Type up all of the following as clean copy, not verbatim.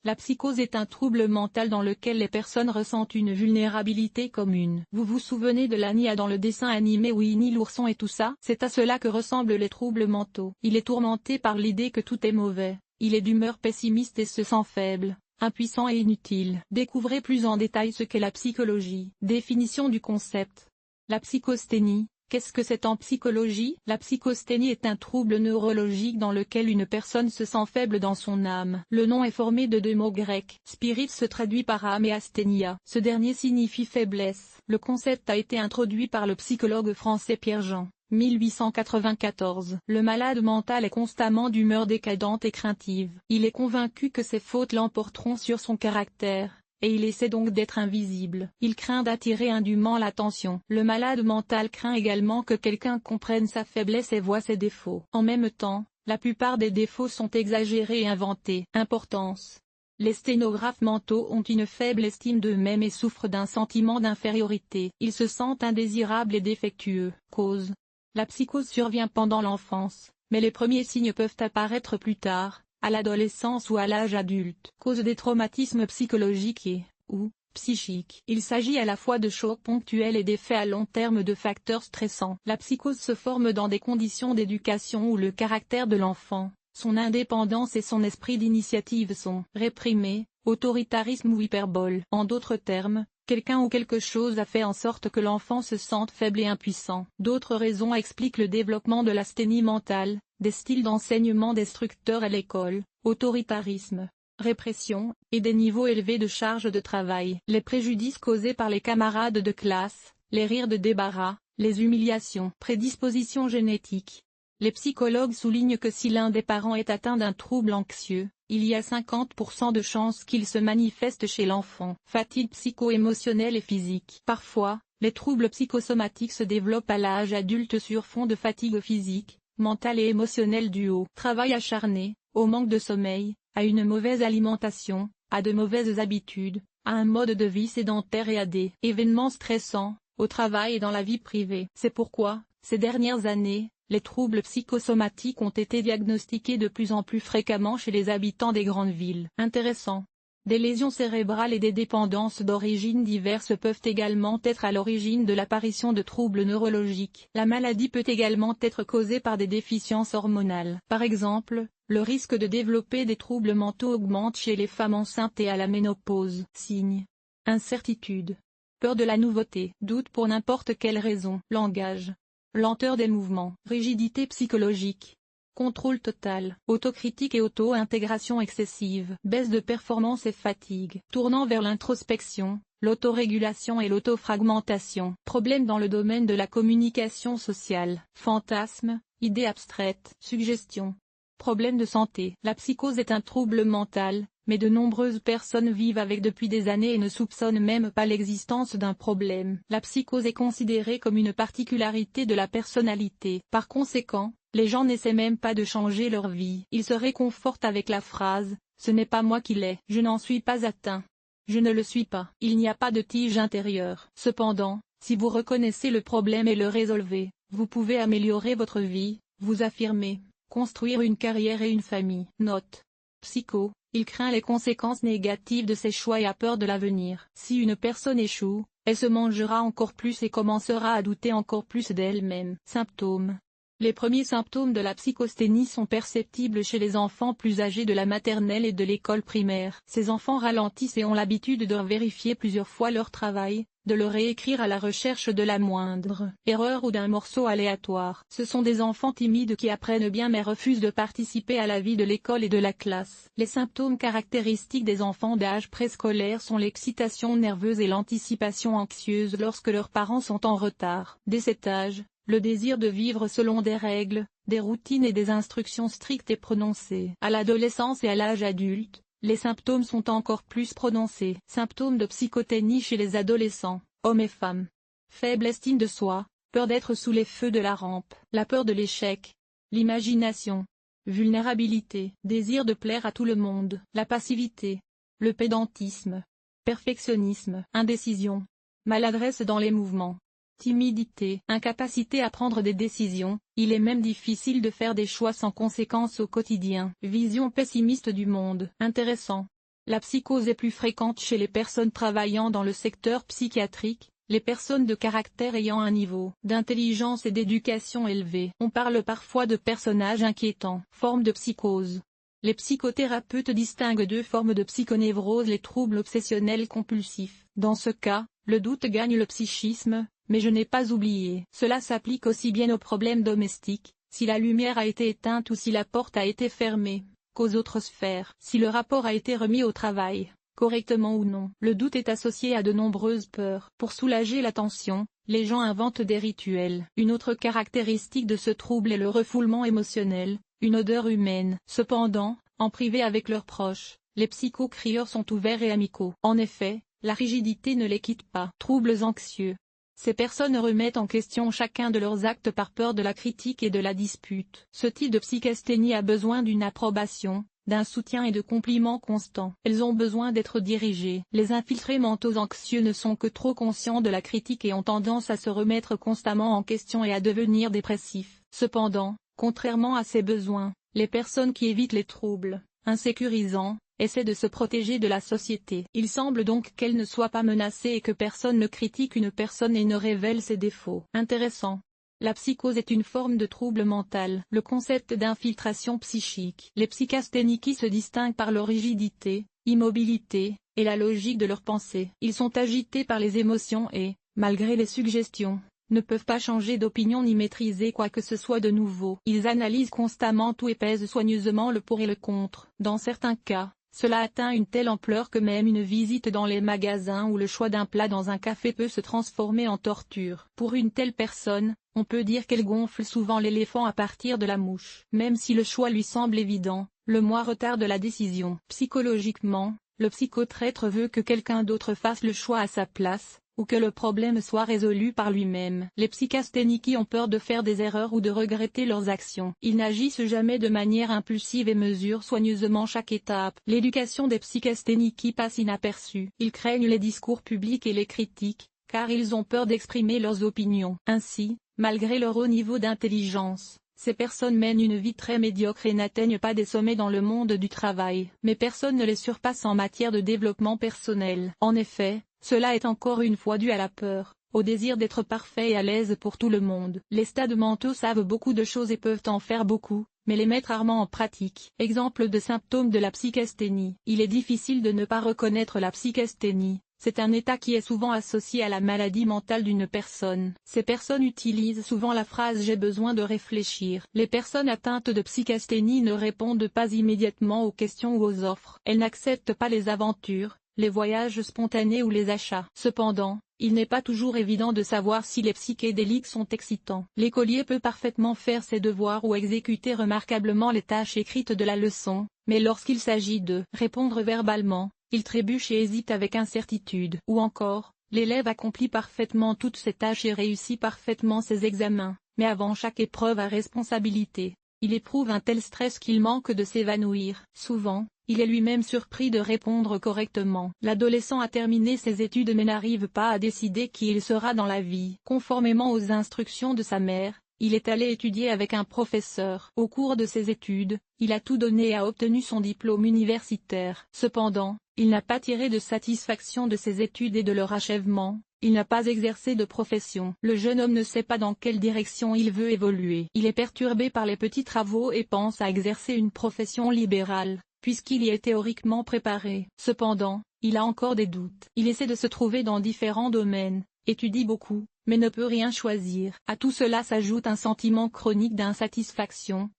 La psychose est un trouble mental dans lequel les personnes ressentent une vulnérabilité commune. Vous vous souvenez de Lania dans le dessin animé Winnie l'ourson et tout ça? C'est à cela que ressemblent les troubles mentaux. Il est tourmenté par l'idée que tout est mauvais, il est d'humeur pessimiste et se sent faible, impuissant et inutile. Découvrez plus en détail ce qu'est la psychologie. Définition du concept. La psychosthénie. Qu'est-ce que c'est en psychologie? La psychosthénie est un trouble neurologique dans lequel une personne se sent faible dans son âme. Le nom est formé de deux mots grecs. Spirit se traduit par âme et asthénia. Ce dernier signifie faiblesse. Le concept a été introduit par le psychologue français Pierre Jean, 1894. Le malade mental est constamment d'humeur décadente et craintive. Il est convaincu que ses fautes l'emporteront sur son caractère, et il essaie donc d'être invisible. Il craint d'attirer indûment l'attention. Le malade mental craint également que quelqu'un comprenne sa faiblesse et voie ses défauts. En même temps, la plupart des défauts sont exagérés et inventés. Importance. Les sténographes mentaux ont une faible estime d'eux-mêmes et souffrent d'un sentiment d'infériorité. Ils se sentent indésirables et défectueux. Cause. La psychose survient pendant l'enfance, mais les premiers signes peuvent apparaître plus tard, à l'adolescence ou à l'âge adulte. Cause des traumatismes psychologiques ou psychiques. Il s'agit à la fois de chocs ponctuels et d'effets à long terme de facteurs stressants. La psychose se forme dans des conditions d'éducation où le caractère de l'enfant, son indépendance et son esprit d'initiative sont réprimés, autoritarisme ou hyperbole. En d'autres termes, quelqu'un ou quelque chose a fait en sorte que l'enfant se sente faible et impuissant. D'autres raisons expliquent le développement de l'asthénie mentale, des styles d'enseignement destructeurs à l'école, autoritarisme, répression, et des niveaux élevés de charge de travail. Les préjudices causés par les camarades de classe, les rires de débarras, les humiliations. Prédisposition génétique. Les psychologues soulignent que si l'un des parents est atteint d'un trouble anxieux, il y a 50% de chances qu'il se manifeste chez l'enfant. Fatigue psycho-émotionnelle et physique. Parfois, les troubles psychosomatiques se développent à l'âge adulte sur fond de fatigue physique, mentale et émotionnelle due au travail acharné, au manque de sommeil, à une mauvaise alimentation, à de mauvaises habitudes, à un mode de vie sédentaire et à des événements stressants, au travail et dans la vie privée. C'est pourquoi, ces dernières années, les troubles psychosomatiques ont été diagnostiqués de plus en plus fréquemment chez les habitants des grandes villes. Intéressant. Des lésions cérébrales et des dépendances d'origines diverses peuvent également être à l'origine de l'apparition de troubles neurologiques. La maladie peut également être causée par des déficiences hormonales. Par exemple, le risque de développer des troubles mentaux augmente chez les femmes enceintes et à la ménopause. Signes. Incertitude. Peur de la nouveauté. Doute pour n'importe quelle raison. Langage. Lenteur des mouvements. Rigidité psychologique. Contrôle total. Autocritique et auto-intégration excessive. Baisse de performance et fatigue. Tournant vers l'introspection, l'autorégulation et l'autofragmentation. Problèmes dans le domaine de la communication sociale. Fantasmes, idées abstraites. Suggestions. Problèmes de santé. La psychose est un trouble mental, mais de nombreuses personnes vivent avec depuis des années et ne soupçonnent même pas l'existence d'un problème. La psychose est considérée comme une particularité de la personnalité. Par conséquent, les gens n'essaient même pas de changer leur vie. Ils se réconfortent avec la phrase « Ce n'est pas moi qui l'ai. Je n'en suis pas atteint. Je ne le suis pas. » Il n'y a pas de tige intérieure. Cependant, si vous reconnaissez le problème et le résolvez, vous pouvez améliorer votre vie, vous affirmer, construire une carrière et une famille. Note. Psycho. Il craint les conséquences négatives de ses choix et a peur de l'avenir. Si une personne échoue, elle se mangera encore plus et commencera à douter encore plus d'elle-même. Symptômes. Les premiers symptômes de la psychosthénie sont perceptibles chez les enfants plus âgés de la maternelle et de l'école primaire. Ces enfants ralentissent et ont l'habitude de vérifier plusieurs fois leur travail, de le réécrire à la recherche de la moindre erreur ou d'un morceau aléatoire. Ce sont des enfants timides qui apprennent bien mais refusent de participer à la vie de l'école et de la classe. Les symptômes caractéristiques des enfants d'âge préscolaire sont l'excitation nerveuse et l'anticipation anxieuse lorsque leurs parents sont en retard. Dès cet âge, le désir de vivre selon des règles, des routines et des instructions strictes est prononcé. À l'adolescence et à l'âge adulte, les symptômes sont encore plus prononcés. Symptômes de psychothénie chez les adolescents, hommes et femmes. Faible estime de soi, peur d'être sous les feux de la rampe, la peur de l'échec, l'imagination, vulnérabilité, désir de plaire à tout le monde, la passivité, le pédantisme, perfectionnisme, indécision, maladresse dans les mouvements. Timidité, incapacité à prendre des décisions, il est même difficile de faire des choix sans conséquence au quotidien. Vision pessimiste du monde. Intéressant. La psychose est plus fréquente chez les personnes travaillant dans le secteur psychiatrique, les personnes de caractère ayant un niveau d'intelligence et d'éducation élevé. On parle parfois de personnages inquiétants. Forme de psychose. Les psychothérapeutes distinguent deux formes de psychonévrose: les troubles obsessionnels compulsifs. Dans ce cas, le doute gagne le psychisme, mais je n'ai pas oublié. Cela s'applique aussi bien aux problèmes domestiques, si la lumière a été éteinte ou si la porte a été fermée, qu'aux autres sphères. Si le rapport a été remis au travail, correctement ou non. Le doute est associé à de nombreuses peurs. Pour soulager la tension, les gens inventent des rituels. Une autre caractéristique de ce trouble est le refoulement émotionnel, une odeur humaine. Cependant, en privé avec leurs proches, les psychocrieurs sont ouverts et amicaux. En effet, la rigidité ne les quitte pas. Troubles anxieux. Ces personnes remettent en question chacun de leurs actes par peur de la critique et de la dispute. Ce type de psychasthénie a besoin d'une approbation, d'un soutien et de compliments constants. Elles ont besoin d'être dirigées. Les infiltrés mentaux anxieux ne sont que trop conscients de la critique et ont tendance à se remettre constamment en question et à devenir dépressifs. Cependant, contrairement à ces besoins, les personnes qui évitent les troubles insécurisants essaient de se protéger de la société. Il semble donc qu'elles ne soient pas menacées et que personne ne critique une personne et ne révèle ses défauts. Intéressant. La psychose est une forme de trouble mental. Le concept d'infiltration psychique. Les psychasthéniques se distinguent par leur rigidité, immobilité, et la logique de leurs pensées. Ils sont agités par les émotions et, malgré les suggestions, ne peuvent pas changer d'opinion ni maîtriser quoi que ce soit de nouveau. Ils analysent constamment tout et pèsent soigneusement le pour et le contre. Dans certains cas, cela atteint une telle ampleur que même une visite dans les magasins ou le choix d'un plat dans un café peut se transformer en torture. Pour une telle personne, on peut dire qu'elle gonfle souvent l'éléphant à partir de la mouche. Même si le choix lui semble évident, le moi retarde la décision. Psychologiquement, le psychotraître veut que quelqu'un d'autre fasse le choix à sa place, ou que le problème soit résolu par lui-même. Les psychasthéniques ont peur de faire des erreurs ou de regretter leurs actions. Ils n'agissent jamais de manière impulsive et mesurent soigneusement chaque étape. L'éducation des psychasthéniques passe inaperçue. Ils craignent les discours publics et les critiques, car ils ont peur d'exprimer leurs opinions. Ainsi, malgré leur haut niveau d'intelligence, ces personnes mènent une vie très médiocre et n'atteignent pas des sommets dans le monde du travail. Mais personne ne les surpasse en matière de développement personnel. En effet, cela est encore une fois dû à la peur, au désir d'être parfait et à l'aise pour tout le monde. Les stades mentaux savent beaucoup de choses et peuvent en faire beaucoup, mais les mettent rarement en pratique. Exemple de symptômes de la psychasthénie. Il est difficile de ne pas reconnaître la psychasthénie. C'est un état qui est souvent associé à la maladie mentale d'une personne. Ces personnes utilisent souvent la phrase « j'ai besoin de réfléchir ». Les personnes atteintes de psychasthénie ne répondent pas immédiatement aux questions ou aux offres. Elles n'acceptent pas les aventures, les voyages spontanés ou les achats. Cependant, il n'est pas toujours évident de savoir si les psychédéliques sont excitants. L'écolier peut parfaitement faire ses devoirs ou exécuter remarquablement les tâches écrites de la leçon, mais lorsqu'il s'agit de répondre verbalement, il trébuche et hésite avec incertitude. Ou encore, l'élève accomplit parfaitement toutes ses tâches et réussit parfaitement ses examens, mais avant chaque épreuve à responsabilité, il éprouve un tel stress qu'il manque de s'évanouir. Souvent, il est lui-même surpris de répondre correctement. L'adolescent a terminé ses études mais n'arrive pas à décider qui il sera dans la vie. Conformément aux instructions de sa mère, il est allé étudier avec un professeur. Au cours de ses études, il a tout donné et a obtenu son diplôme universitaire. Cependant, il n'a pas tiré de satisfaction de ses études et de leur achèvement. Il n'a pas exercé de profession. Le jeune homme ne sait pas dans quelle direction il veut évoluer. Il est perturbé par les petits travaux et pense à exercer une profession libérale, puisqu'il y est théoriquement préparé. Cependant, il a encore des doutes. Il essaie de se trouver dans différents domaines, étudie beaucoup, mais ne peut rien choisir. À tout cela s'ajoute un sentiment chronique d'insatisfaction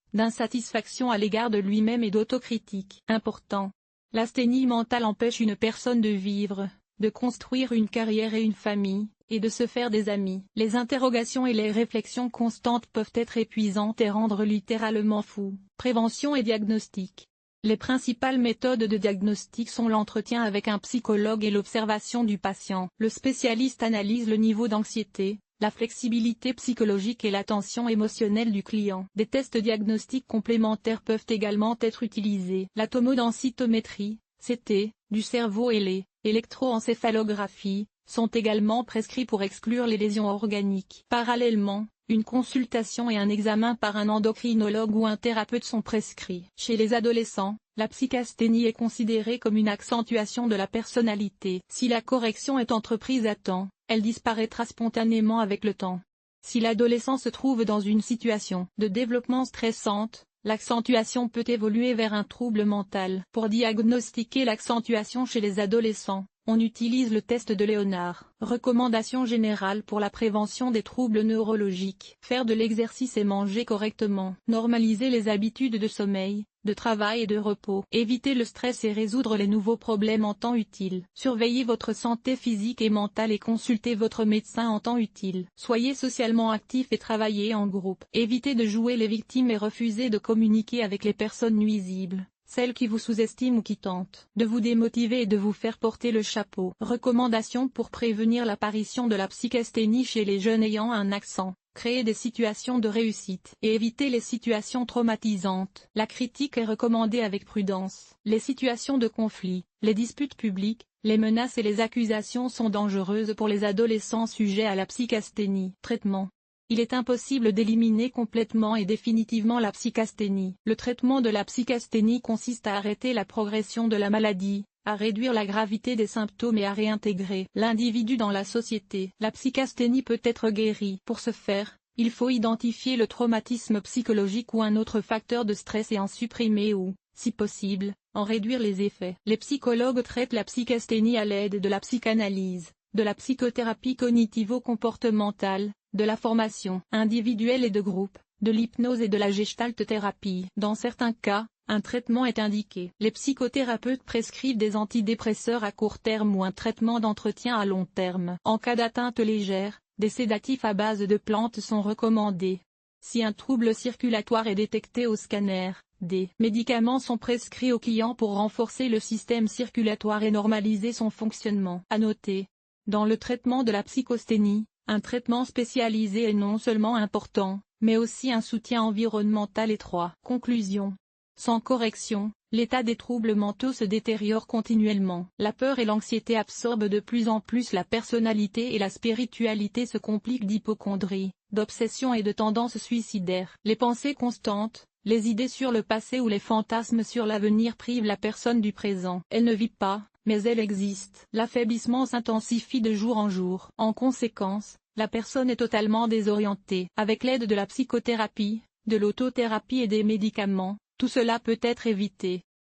à l'égard de lui-même et d'autocritique. Important. L'asthénie mentale empêche une personne de vivre, de construire une carrière et une famille, et de se faire des amis. Les interrogations et les réflexions constantes peuvent être épuisantes et rendre littéralement fou. Prévention et diagnostic. Les principales méthodes de diagnostic sont l'entretien avec un psychologue et l'observation du patient. Le spécialiste analyse le niveau d'anxiété, la flexibilité psychologique et la tension émotionnelle du client. Des tests diagnostiques complémentaires peuvent également être utilisés. La tomodensitométrie, CT, du cerveau et les électroencéphalographies sont également prescrits pour exclure les lésions organiques. Parallèlement, une consultation et un examen par un endocrinologue ou un thérapeute sont prescrits. Chez les adolescents, la psychasthénie est considérée comme une accentuation de la personnalité. Si la correction est entreprise à temps, elle disparaîtra spontanément avec le temps. Si l'adolescent se trouve dans une situation de développement stressante, l'accentuation peut évoluer vers un trouble mental. Pour diagnostiquer l'accentuation chez les adolescents, on utilise le test de Léonard. Recommandations générales pour la prévention des troubles neurologiques. Faire de l'exercice et manger correctement. Normaliser les habitudes de sommeil, de travail et de repos. Éviter le stress et résoudre les nouveaux problèmes en temps utile. Surveillez votre santé physique et mentale et consultez votre médecin en temps utile. Soyez socialement actif et travaillez en groupe. Évitez de jouer les victimes et refusez de communiquer avec les personnes nuisibles, celles qui vous sous-estiment ou qui tentent de vous démotiver et de vous faire porter le chapeau. Recommandations pour prévenir l'apparition de la psychasthénie chez les jeunes ayant un accent. Créer des situations de réussite et éviter les situations traumatisantes. La critique est recommandée avec prudence. Les situations de conflit, les disputes publiques, les menaces et les accusations sont dangereuses pour les adolescents sujets à la psychasthénie. Traitement. Il est impossible d'éliminer complètement et définitivement la psychasthénie. Le traitement de la psychasthénie consiste à arrêter la progression de la maladie, à réduire la gravité des symptômes et à réintégrer l'individu dans la société. La psychasthénie peut être guérie. Pour ce faire, il faut identifier le traumatisme psychologique ou un autre facteur de stress et en supprimer ou, si possible, en réduire les effets. Les psychologues traitent la psychasthénie à l'aide de la psychanalyse, de la psychothérapie cognitivo-comportementale, de la formation individuelle et de groupe, de l'hypnose et de la gestalt-thérapie. Dans certains cas, un traitement est indiqué. Les psychothérapeutes prescrivent des antidépresseurs à court terme ou un traitement d'entretien à long terme. En cas d'atteinte légère, des sédatifs à base de plantes sont recommandés. Si un trouble circulatoire est détecté au scanner, des médicaments sont prescrits aux clients pour renforcer le système circulatoire et normaliser son fonctionnement. À noter, dans le traitement de la psychasthénie, un traitement spécialisé est non seulement important, mais aussi un soutien environnemental étroit. Conclusion. Sans correction, l'état des troubles mentaux se détériore continuellement. La peur et l'anxiété absorbent de plus en plus la personnalité et la spiritualité se complique d'hypocondrie, d'obsession et de tendances suicidaires. Les pensées constantes, les idées sur le passé ou les fantasmes sur l'avenir privent la personne du présent. Elle ne vit pas, mais elle existe. L'affaiblissement s'intensifie de jour en jour. En conséquence, la personne est totalement désorientée. Avec l'aide de la psychothérapie, de l'autothérapie et des médicaments, tout cela peut être évité.